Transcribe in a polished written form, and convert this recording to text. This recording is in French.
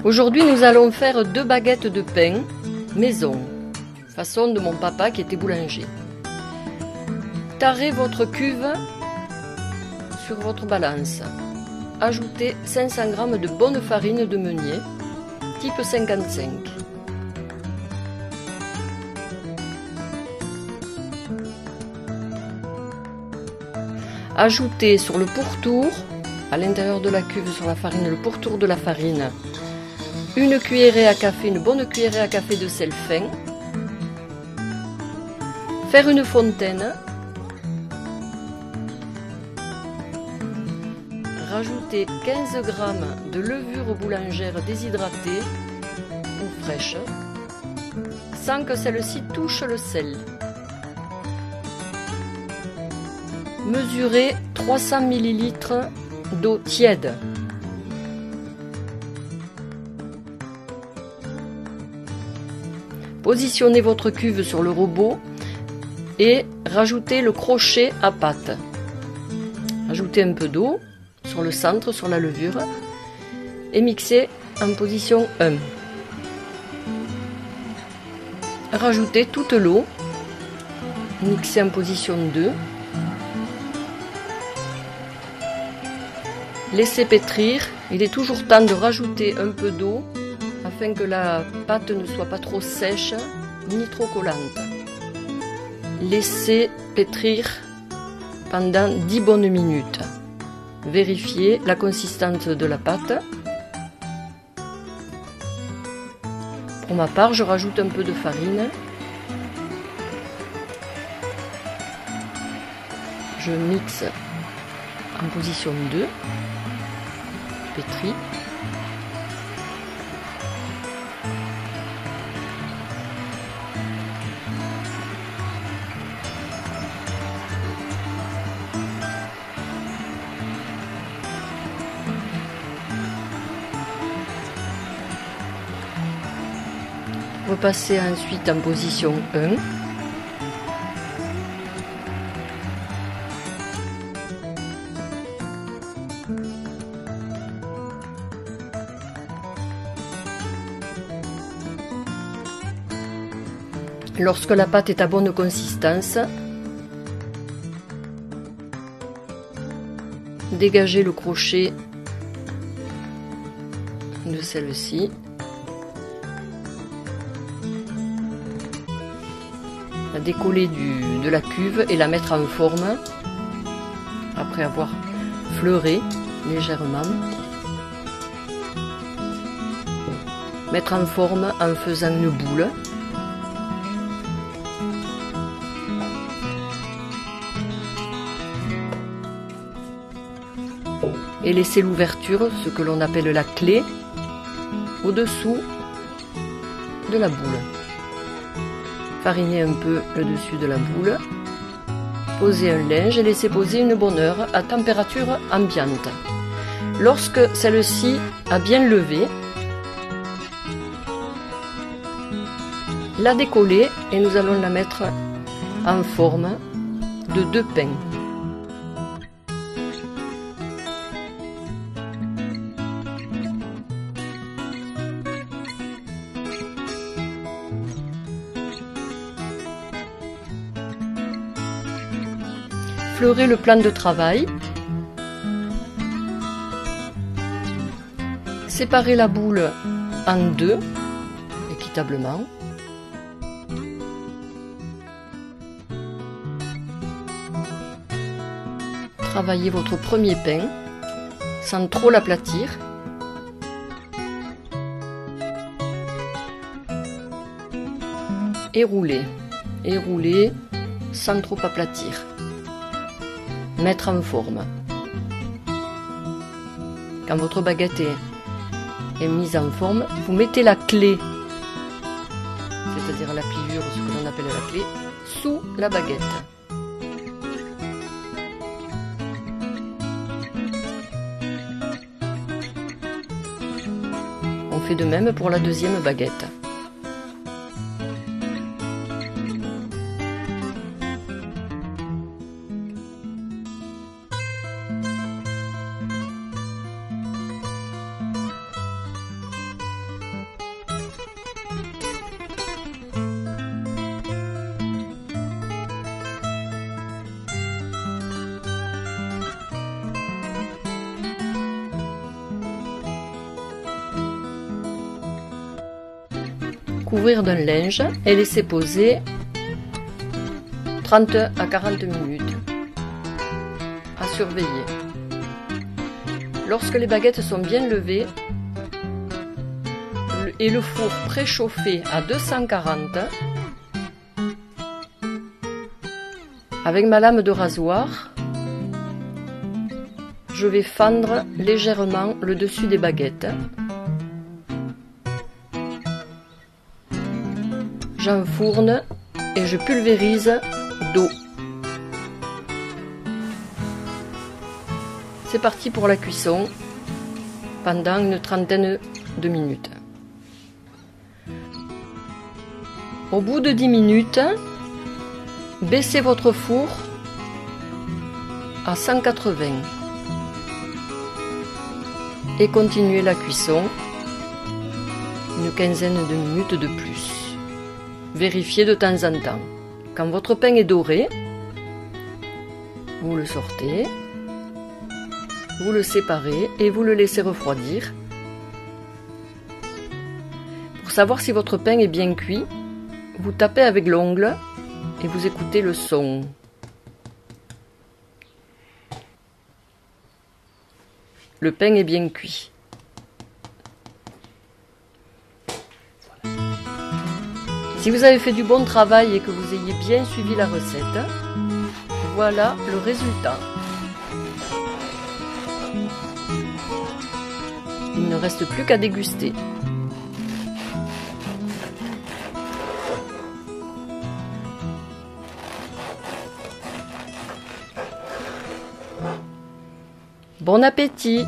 Aujourd'hui, nous allons faire 2 baguettes de pain maison, façon de mon papa qui était boulanger. Tarez votre cuve sur votre balance. Ajoutez 500 g de bonne farine de meunier, type 55. Ajoutez sur le pourtour, à l'intérieur de la cuve, sur la farine, le pourtour de la farine, une cuillerée à café, une bonne cuillerée à café de sel fin. Faire une fontaine. Rajouter 15 g de levure boulangère déshydratée ou fraîche, sans que celle-ci touche le sel. Mesurez 300 ml d'eau tiède. Positionnez votre cuve sur le robot et rajoutez le crochet à pâte. Ajoutez un peu d'eau sur le centre, sur la levure, et mixez en position 1. Rajoutez toute l'eau, mixez en position 2. Laissez pétrir. Il est toujours temps de rajouter un peu d'eau afin que la pâte ne soit pas trop sèche ni trop collante. Laissez pétrir pendant 10 bonnes minutes. Vérifiez la consistance de la pâte. Pour ma part, je rajoute un peu de farine. Je mixe en position 2. Pétri. Repassez ensuite en position 1. Lorsque la pâte est à bonne consistance, dégagez le crochet de celle-ci. La décoller de la cuve et la mettre en forme après avoir fleuré légèrement. Mettre en forme en faisant une boule. Et laisser l'ouverture, ce que l'on appelle la clé, au-dessous de la boule. Farinez un peu le dessus de la boule. Posez un linge et laissez poser une bonne heure à température ambiante. Lorsque celle-ci a bien levé, la décoller et nous allons la mettre en forme de 2 pains. Fleurez le plan de travail. Séparez la boule en 2, équitablement. Travaillez votre premier pain sans trop l'aplatir. Et roulez. Et roulez sans trop aplatir. Mettre en forme. Quand votre baguette est mise en forme, vous mettez la clé, c'est-à-dire la pliure, ce que l'on appelle la clé, sous la baguette. On fait de même pour la deuxième baguette. recouvrir d'un linge et laisser poser 30 à 40 minutes. À surveiller. Lorsque les baguettes sont bien levées et le four préchauffé à 240, avec ma lame de rasoir, je vais fendre légèrement le dessus des baguettes. J'enfourne et je pulvérise d'eau. C'est parti pour la cuisson pendant une trentaine de minutes. Au bout de 10 minutes, baissez votre four à 180 et continuez la cuisson une quinzaine de minutes de plus. Vérifiez de temps en temps. Quand votre pain est doré, vous le sortez, vous le séparez et vous le laissez refroidir. Pour savoir si votre pain est bien cuit, vous tapez avec l'ongle et vous écoutez le son. Le pain est bien cuit. Si vous avez fait du bon travail et que vous ayez bien suivi la recette, voilà le résultat. Il ne reste plus qu'à déguster. Bon appétit!